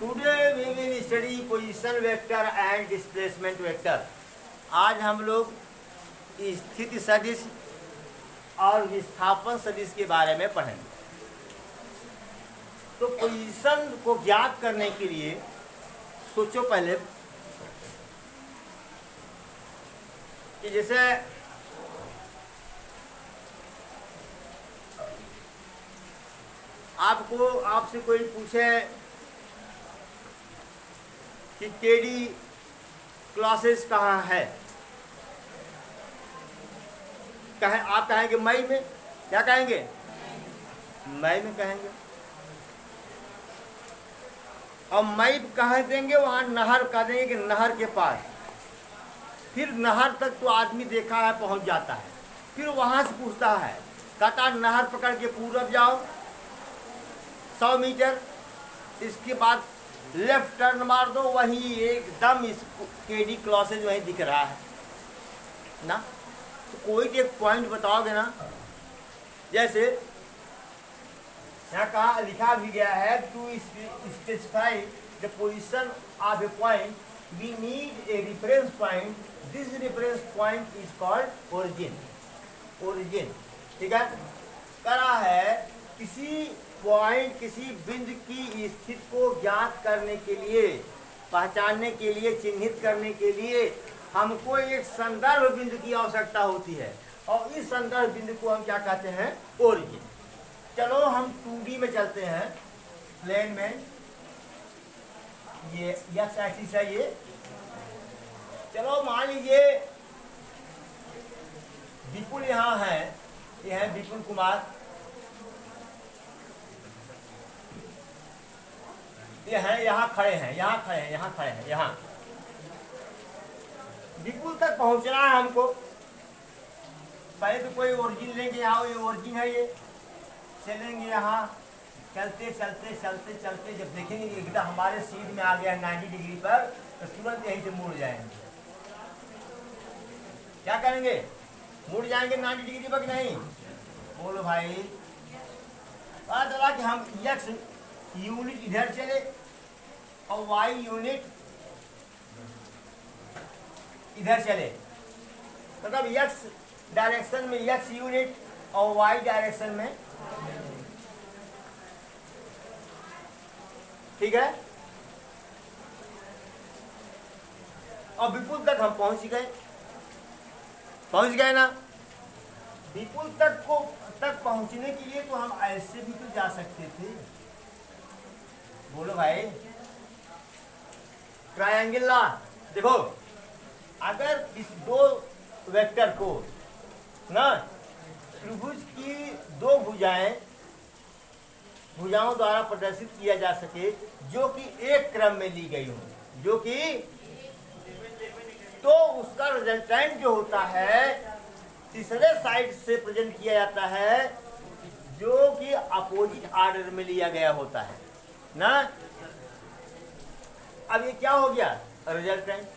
Today we will study position vector and displacement vector. आज हम लोग स्थिति सदिश और विस्थापन सदिश के बारे में पढ़ेंगे। तो पोजीशन को ज्ञात करने के लिए सोचो पहले कि जैसे आपसे कोई पूछे कि केडी क्लासेस कहाँ है, आप कहेंगे मई में। क्या कहेंगे? मई में कहेंगे। और मई कहाँ देंगे? वहाँ नहर कह देंगे कि नहर के पास। फिर नहर तक तो आदमी देखा है पहुँच जाता है, फिर वहाँ से पूछता है, कहता नहर पकड़ के पूरब जाओ 100 मीटर, इसके बाद लेफ्ट टर्न मार दो, वहीं एकदम इस केडी क्लॉसेज वहीं दिख रहा है ना। तो कोई एक पॉइंट बताओगे ना, जैसे यहाँ कहा लिखा भी गया है to specify the position of a point we need a reference point, this reference point is called origin. ठीक है, करा है किसी पॉइंट, किसी बिंदु की स्थिति को ज्ञात करने के लिए, पहचानने के लिए, चिन्हित करने के लिए हमको एक संदर्भ बिंदु की आवश्यकता होती है, और इस संदर्भ बिंदु को हम क्या कहते हैं? ओरिजिन। चलो हम 2D में चलते हैं, प्लेन में। ये एक्स एक्सिस है ये। चलो मान लीजिए विपुल यहाँ है, ये है विपुल कुमार, ये है यहाँ खड़े हैं, यहाँ विपुल तक पहुंचना है हमको। पहले तो कोई ओरिजिन लेंगे, यहाँ ये ओरिजिन है, ये चलेंगे यहाँ, चलते जब देखेंगे एकदम हमारे सीध में आ गया 90 डिग्री पर, तो तुरंत यहीं से मुड़ जाएंगे। क्या करेंगे? मुड़ जाएंगे 90 डिग्री पर कि नहीं? बोलो भाई। पता चला कि हम एक्स यूनिट इधर चले और वाई यूनिट इधर चले, मतलब एक्स डायरेक्शन में एक्स यूनिट और वाई डायरेक्शन में। ठीक है, और विपुल तक हम पहुंच गए ना। विपुल तक पहुंचने के लिए तो हम ऐसे भी तो जा सकते थे। बोलो भाई। ट्रायंगल ला देखो, अगर इस दो वेक्टर को ना त्रिभुज की दो भुजाओं द्वारा प्रदर्शित किया जा सके, जो कि एक क्रम में ली गई हो, तो उसका रिजल्टेंट जो होता है तीसरे साइड से प्रेजेंट किया जाता है, जो कि अपोजिट ऑर्डर में लिया गया होता है ना। अब ये क्या हो गया? रिजल्टेंट।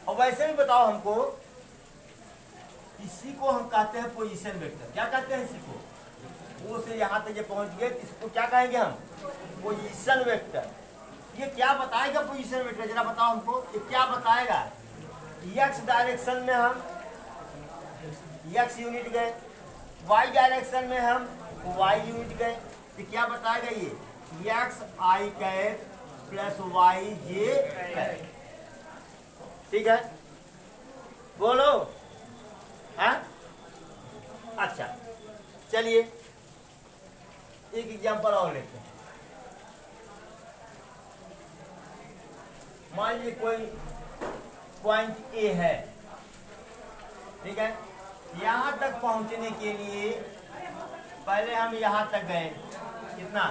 और वैसे भी बताओ हमको, इसी को हम कहते हैं पोजीशन वेक्टर। क्या कहते हैं इसी को? वो से यहाँ तक ये पहुंच गए, इसको क्या कहेंगे हम? Position vector. ये क्या बताएगा पोजीशन वेक्टर? जरा बताओ हमको, ये क्या बताएगा? एक्स डायरेक्शन में हम एक्स यूनिट गए, वाई डायरेक्शन में हम वाई यूनिट गए, तो क्या बताएगा ये? X i cap plus y j cap. ठीक है, बोलो। हाँ, अच्छा चलिए एक एग्जांपल और लेते हैं। मान लीजिए कोई पॉइंट ए है, ठीक है। यहाँ तक पहुँचने के लिए पहले हम यहाँ तक गए, कितना?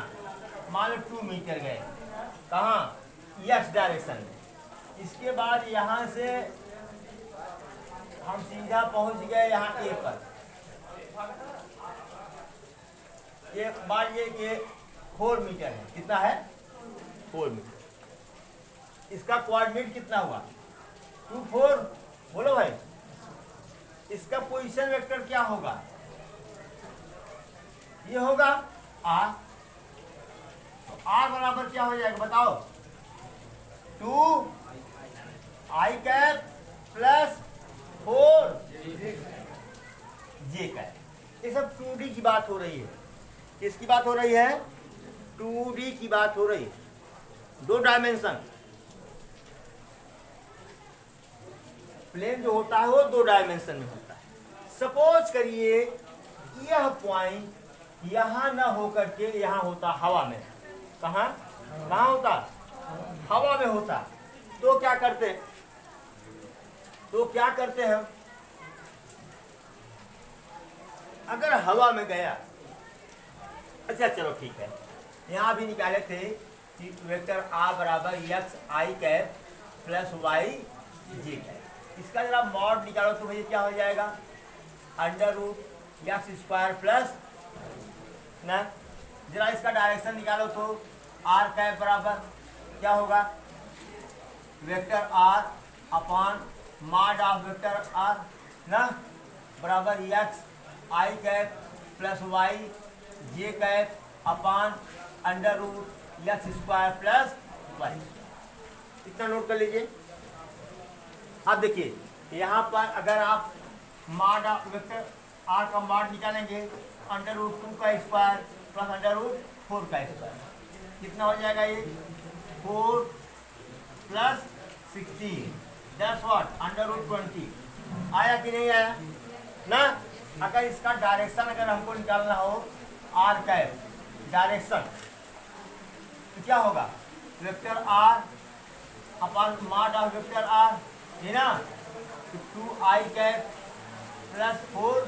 मान लो 2 मीटर गए। कहाँ? एक्स डायरेक्शन में। इसके बाद यहाँ से हम सीधा पहुँच गए यहाँ ए पर। ये मान लीजिए कि 4 मीटर है। कितना है? 4 मीटर। इसका कोऑर्डिनेट कितना हुआ? 2 4। बोलो भाई, इसका पोजीशन वेक्टर क्या होगा? ये होगा तो आर बराबर क्या हो जाएगा बताओ, 2 i cap plus 4 j cap. ये सब 2D की बात हो रही है। किसकी बात हो रही है? 2D की बात हो रही है। 2 डायमेंशन प्लेन जो होता है वो 2 डायमेंशन में होता है। सपोज करिए यह पॉइंट यहाँ ना होकर के यहाँ होता हवा में। कहाँ कहाँ होता? हवा में होता। तो क्या करते हैं अगर हवा में गया? अच्छा चलो ठीक है, यहाँ भी निकाले थे कि वेक्टर आर बराबर x i cap plus y j cap. इसका जरा मॉड निकालो तो भैया क्या हो जाएगा, under root x square plus ना, जरा इसका डायरेक्शन निकालो तो आर कैप बराबर क्या होगा, vector r upon mod of vector r ना बराबर x i cap plus y j cap upon under root x square plus y. इतना नोट कर लीजिए। अब देखिए यहाँ पर अगर आप मॉड ऑफ वेक्टर आर का मॉड निकालेंगे अंडर रूट 2 का स्क्वायर प्लस अंडर रूट 4 का स्क्वायर, कितना हो जाएगा ये 4 plus 16 that's what under root 20। आया कि नहीं आया ना? अगर इसका डायरेक्शन अगर हमको निकालना हो आर कैप डायरेक्शन तो क्या होगा, vector r upon mod of vector r है ना, तो 2 i cap plus 4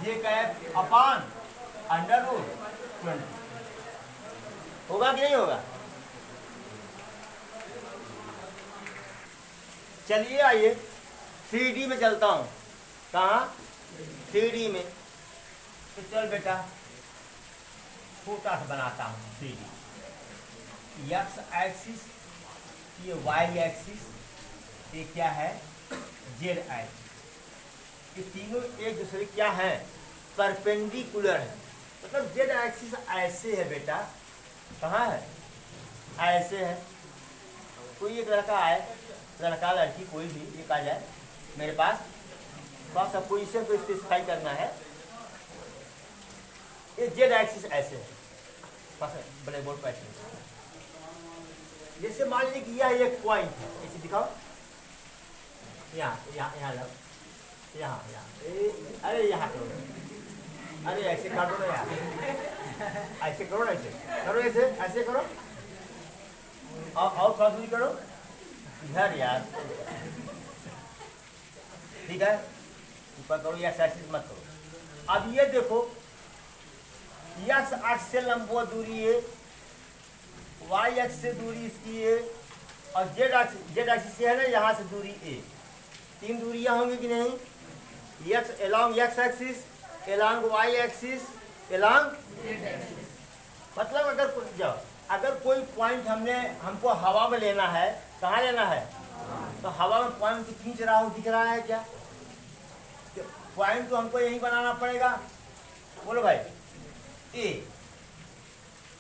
j cap upon under root 20। होगा कि नहीं होगा? चलिए आइए 3D में चलता हूँ। कहाँ? 3D में। तो चल बेटा छोटा सा बनाता हूँ 3D। एक्स एक्सिस, ये वाई एक्सिस, ये क्या है जेड एक्सिस। ये तीनों एक दूसरे क्या है परपेंडिकुलर है। मतलब जेड एक्सिस ऐसे है बेटा, कहाँ है ऐसे है। कोई एक लड़का आए, लड़का लड़की कोई भी एक आ जाए मेरे पास, थोड़ा सा पोजिशन को स्पेसिफाई करना है। ये जेड एक्सिस ऐसे है, ब्लैक बोर्ड पर ऐसे। जैसे मान लीजिए कि यह एक पॉइंट है, ऐसे दिखाओ, यहाँ यहाँ यहाँ लो, यहाँ यहाँ, अरे यहाँ करो, अरे ऐसे कर दो ना यार, ऐसे करो ना, ऐसे करो, ऐसे करो, और थोड़ा सा करो इधर यार, ठीक है, ऊपर करो या एक्सिस मत करो। अब ये देखो एक्स अक्ष से लंबवत दूरी है, वाई अक्ष से दूरी इसकी है, और जेड अक्ष से है ना यहाँ से दूरी ए। 3 दूरियां होंगी कि नहीं? X along x axis, along y axis, along, मतलब अगर कोई पॉइंट हमको हवा में लेना है, कहाँ लेना है? तो हवा में पॉइंट खींच रहा हो, दिख रहा है क्या? पॉइंट तो हमको यही बनाना पड़ेगा, बोलो भाई ए।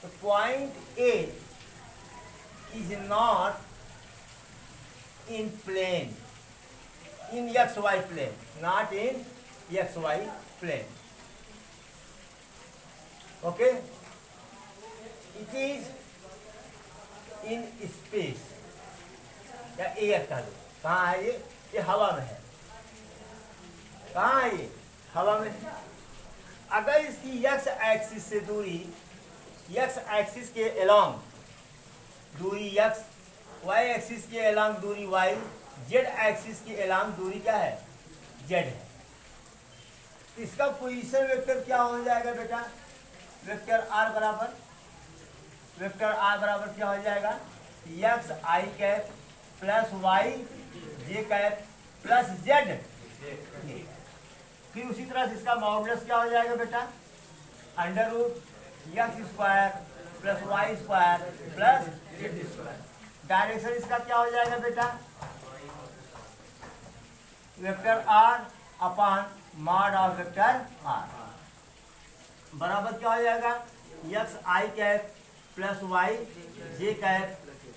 तो point A is not in plane, in x y plane, not in x y plane, okay. It is in space या एयर कह लो। कहाँ है ये हवा में है। कहाँ है ये? हवा में। अगर इसकी एक्स एक्सिस से दूरी, एक्स एक्सिस के एलॉन्ग दूरी एक्स, वाई एक्सिस के एलॉन्ग दूरी वाई, जेड एक्सिस के एलॉन्ग दूरी क्या है? जेड है। इसका पोजीशन वेक्टर क्या हो जाएगा बेटा? वेक्टर आर बराबर क्या हो जाएगा? X i cap plus y j cap plus Z. फिर उसी तरह से इसका मॉडुलस क्या हो जाएगा बेटा? Under root x square plus y square plus z square. Direction इसका क्या हो जाएगा बेटा? Vector r upon mod of vector r बराबर क्या हो जाएगा? X i cap plus y j cap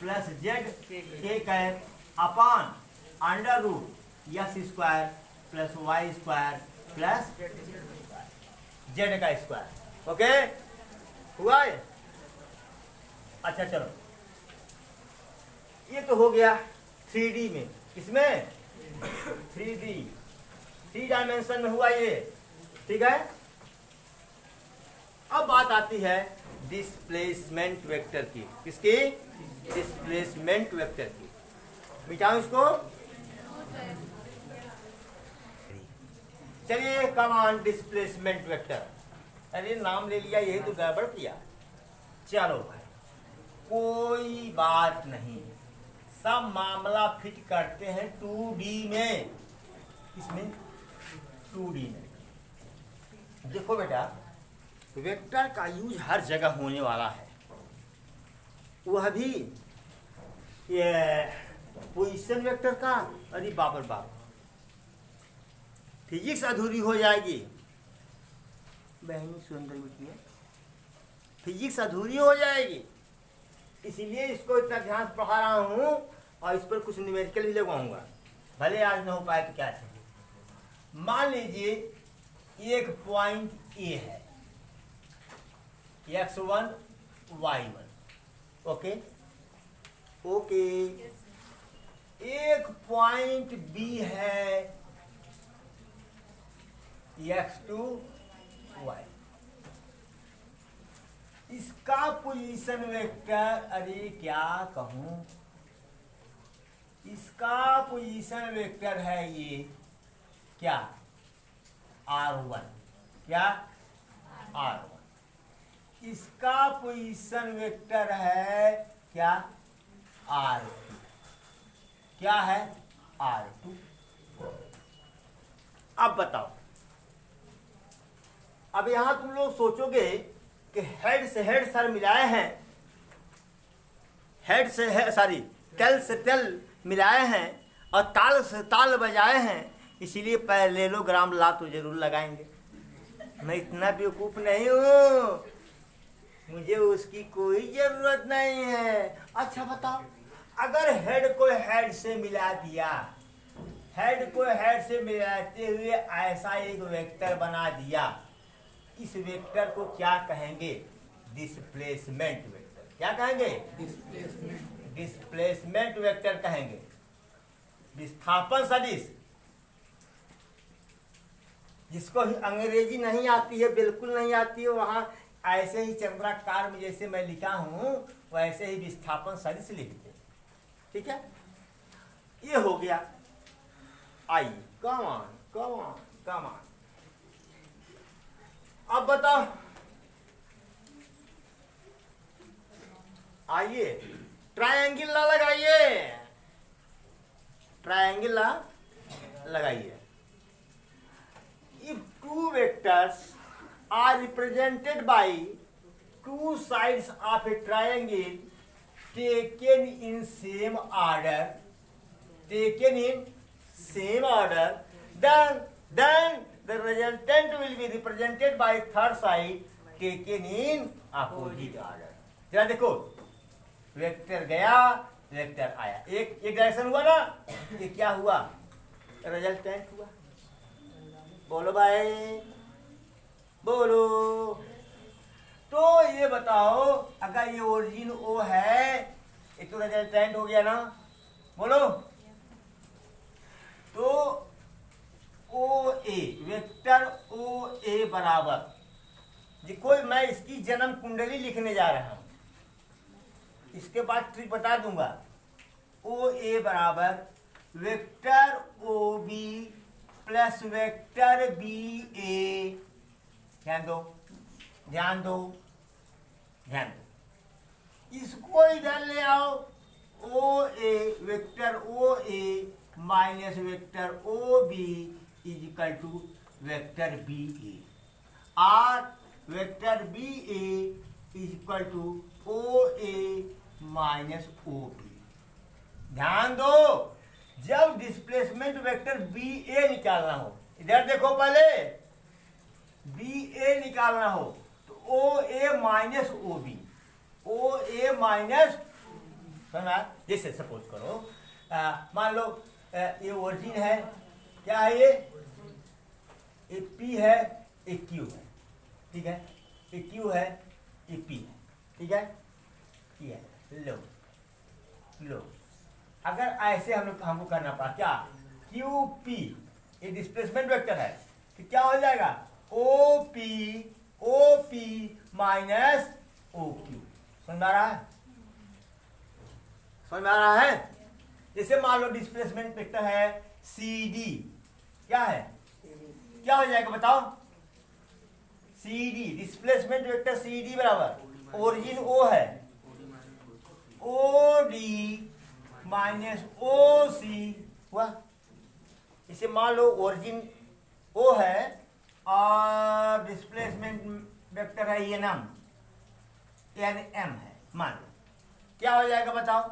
plus z k cap upon under root x square plus y square plus z का स्क्वायर। ओके हुआ है? अच्छा चलो, ये तो हो गया 3D में। किसमें? 3 डायमेंशन में हुआ ये। ठीक है, अब बात आती है डिस्प्लेसमेंट वेक्टर की। किसकी? डिस्प्लेसमेंट वेक्टर की। मिटाऊं इसको? चलिए, कमान डिस्प्लेसमेंट वेक्टर। अरे नाम ले लिया, यही तो गड़बड़ किया। चलो भाई, कोई बात नहीं, सब मामला फिट करते हैं 2D में। इसमें 2D में देखो बेटा, वेक्टर का यूज हर जगह होने वाला है। वह भी ये पोजीशन वेक्टर का। अरे बाबर बाप, फिजिक्स अधूरी हो जाएगी बहनी सुंदर बिटिया, फिजिक्स अधूरी हो जाएगी। इसीलिए इसको इतना ध्यान से पढ़ा रहा हूँ और इस पर कुछ न्यूमेरिकल भी लगवाऊंगा, भले आज न हो पाए तो क्या चाहिए। मान लीजिए एक पॉइंट ए है, x1 y1। ओके ओके, एक पॉइंट बी है x2 y। इसका पोजीशन वेक्टर, अरे क्या कहूं, इसका पोजीशन वेक्टर है ये क्या? r1। क्या? r1। इसका पोजीशन वेक्टर है क्या? r2। क्या है? r2। अब बताओ, अब यहां तुम लोग सोचोगे कि हेड से हेड सर मिलाए हैं, हेड से है सॉरी टेल से टेल मिलाए हैं और ताल से ताल बजाए हैं, इसीलिए पैरेललोग्राम ला तो जरूर लगाएंगे। मैं इतना बेवकूफ नहीं हूँ, मुझे उसकी कोई जरूरत नहीं है। अच्छा बताओ, अगर हेड को हेड से मिला दिया, हेड को हेड से मिलाते हुए ऐसा एक वेक्टर बना दिया, इस वेक्टर को क्या कहेंगे? Displacement vector. क्या कहेंगे? डिस्प्लेसमेंट वेक्टर कहेंगे। विस्थापन सदिश, जिसको अंग्रेजी नहीं आती है, बिल्कुल नहीं आती है, वहां ऐसे ही चंद्राकार में जैसे मैं लिखा हूं वैसे ही विस्थापन सदिश लिखते। ठीक है, ये हो गया। आइए, come on come on come on. अब बताओ, आइए ट्रायंगल ला लगाइए, ट्रायंगल ला लगाइए। If two vectors are represented by two sides of a triangle taken in same order, then the resultant will be represented by third side taken in opposite order. जरा देखो, vector गया, vector आया, एक direction हुआ ना, ये क्या हुआ? रिजल्टेंट हुआ। बोलो भाई, बोलो। तो ये बताओ, अगर ये ओरिजिन O है, ये तो रिजल्टेंट हो गया ना, बोलो। तो OA, वेक्टर OA बराबर, देखो मैं इसकी जन्म कुंडली लिखने जा रहा हूं, इसके बाद ट्रिक बता दूंगा। OA बराबर vector OB plus vector BA। ध्यान दो ध्यान दो ध्यान दो, इसको इधर ले आओ। OA vector OA minus vector OB is equal to vector BA, और vector BA is equal to OA minus OB। ध्यान दो, जब डिस्प्लेसमेंट वेक्टर BA निकालना हो, इधर देखो, पहले BA निकालना हो तो OA माइनस OB, ओ ए माइनस, समझा? जैसे सपोज करो मान लो ये ओरिजिन है, क्या है ये पी है, ये क्यू है, ठीक है, ये क्यू है, ये पी है, ठीक है, ये है लो लो। अगर ऐसे हमको करना पड़ा क्या, क्यू पी ये डिस्प्लेसमेंट वेक्टर है, तो क्या हो जाएगा O P minus O Q. समझ आ रहा है? समझ में आ रहा है? जैसे मान लो डिस्प्लेसमेंट वेक्टर है सी डी, क्या है, क्या हो जाएगा बताओ, C D displacement vector C D बराबर ओरिजिन ओ है, ओ डी माइनस ओ सी हुआ। इसे मान लो ओरिजिन ओ है और डिस्प्लेसमेंट वेक्टर है एन एम, एन एम है, मान लो क्या हो जाएगा बताओ,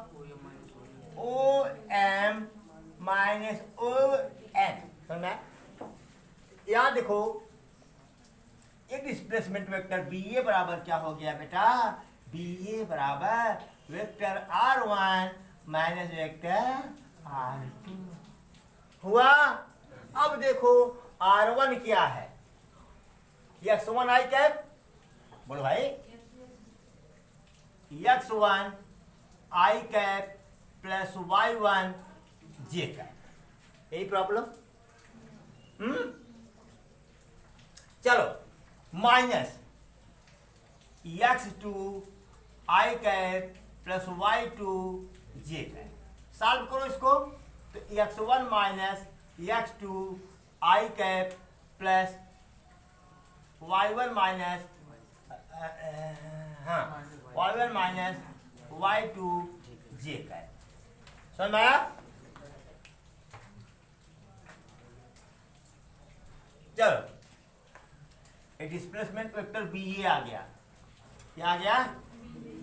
O M minus O N. समझा? यहां देखो एक डिस्प्लेसमेंट वेक्टर बी ए बराबर क्या हो गया बेटा, बी ए बराबर vector r one minus vector r two हुआ। अब देखो आर वन क्या है, एक्स वन आई कैप, बोलो भाई, x one i cap plus y one j cap, यही प्रॉब्लम। चलो minus x two i cap plus y two j cap, solve करो इसको, तो x one minus x two i cap plus y one minus y one minus y two j cap. समझ में आया? चलो एक डिस्प्लेसमेंट वेक्टर बी ए आ गया, क्या आ गया,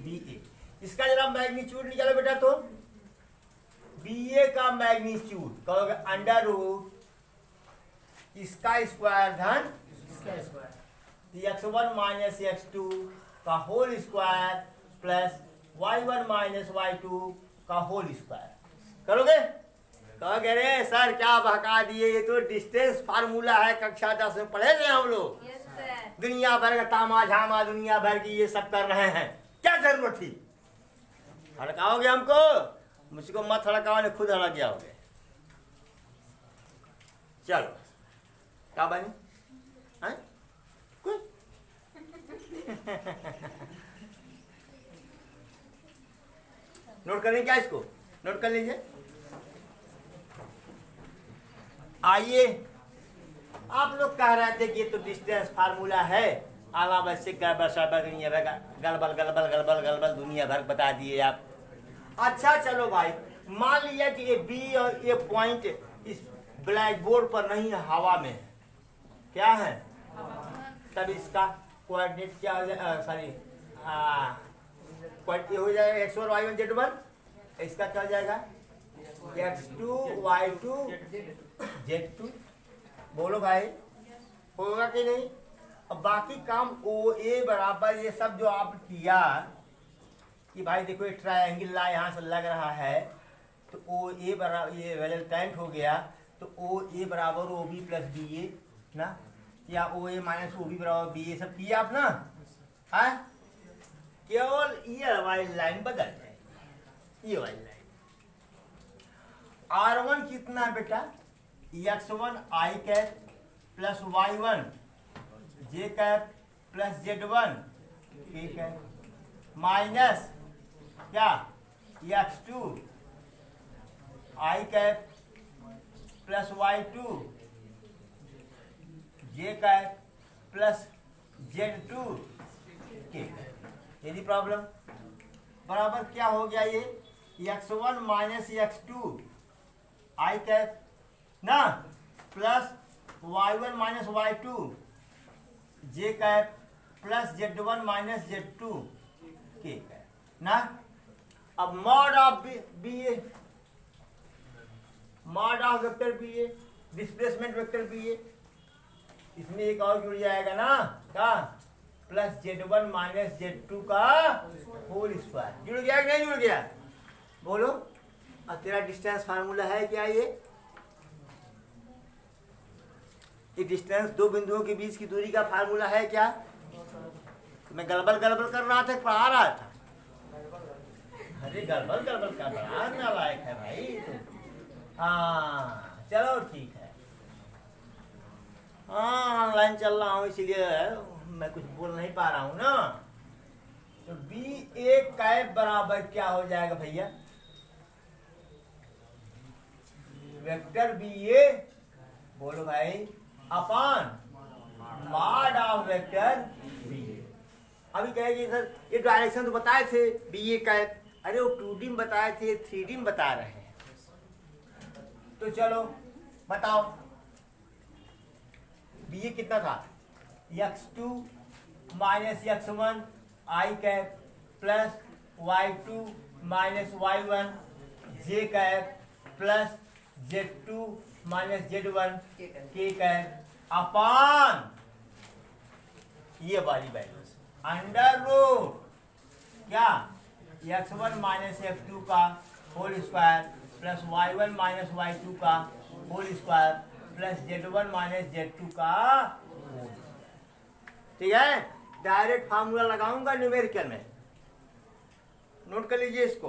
बी ए। इसका जरा मैग्नीट्यूड निकालो बेटा, तो बी ए का मैग्नीट्यूड कहोगे अंडर रूट इसका स्क्वायर धन इसका square, x one minus x two का whole square plus y one minus y two का होल स्क्वायर करोगे। कहोगे रे सर क्या बहका दिए, ये तो डिस्टेंस फार्मूला है, कक्षा 10 में पढ़े थे हम लोग। दुनिया भर का तामा झामा दुनिया भर की ये सब कर रहे हैं, क्या जरूरत थी? हड़काओगे हमको, मुझको मत हड़काओ, ने खुद हड़क जाओगे। चलो क्या बनी कुछ नोट कर लीजिए, क्या इसको नोट कर लीजिए। आइए, आप लोग कह रहे थे कि ये तो डिस्टेंस फार्मूला है, अनावश्यक गलबल दुनिया भर बता दिए आप। अच्छा चलो भाई, मान लिया कि ये बी और ये पॉइंट इस ब्लैक बोर्ड पर नहीं है, हवा में है, क्या है, तब इसका कोऑर्डिनेट क्या हो जाए, सॉरी ये हो जाएगा x one y one z one, इसका क्या हो जाएगा x two y two z two. बोलो भाई होगा कि नहीं? अब बाकी काम ओ ए बराबर ये सब जो आप किया कि भाई देखो एक ट्रायंगल ला यहाँ से लग रहा है, तो ओ ए बराबर ये वेलेंटाइंट हो गया, तो ओ ए बराबर ओ बी प्लस बी ए ना, या ओ ए माइनस ओ बी बराबर बी ए, सब किया आप ना, है? केवल ये वाली लाइन बदल जाए, ये वाली लाइन। R1 कितना है बेटा, x1 i cap plus y1 j cap plus z1 k cap minus क्या x2 i cap plus y2 j cap plus z2 के। यदि प्रॉब्लम बराबर क्या हो गया, ये x1 minus x2 i cap ना plus y1 minus y2 j cap plus z1 minus z2 k cap ना। अब mod of B A, mod of vector B A, displacement vector B A, इसमें एक और जुड़ जाएगा ना, क्या प्लस Z1 माइनस Z2 का होल स्क्वायर। जुड़ गया कि नहीं जुड़ गया? बोलो। अब तेरा डिस्टेंस फार्मूला है क्या ये डिस्टेंस दो बिंदुओं के बीच की दूरी का फार्मूला है क्या? मैं गड़बड़ गड़बड़ कर रहा था, पढ़ा रहा था। अरे गड़बड़ गड़बड़ का बड़ा नालायक है भाई। हाँ चलो ठीक है। हाँ ऑनलाइन चल रहा हूँ इसीलिए मैं कुछ बोल नहीं पा रहा हूँ ना। तो बी ए कैप बराबर क्या हो जाएगा भैया? वेक्टर बी ए, बोलो भाई, upon mod of vector B A. अभी कहेंगे सर ये डायरेक्शन तो बताए थे बी ए कैप, अरे वो 2D में बताए थे, 3D में बता रहे हैं। तो चलो बताओ बी ए कितना था? x2 minus x1 i cap plus y2 minus y1 j cap plus z2 minus z1 k cap upon ये वाली वैल्यू अंडर रूट क्या x1 माइनस x2 का whole square plus y1 minus y2 का whole square plus z1 minus z2 का whole. ठीक है, direct formula लगाऊंगा numerical में, नोट कर लीजिए इसको।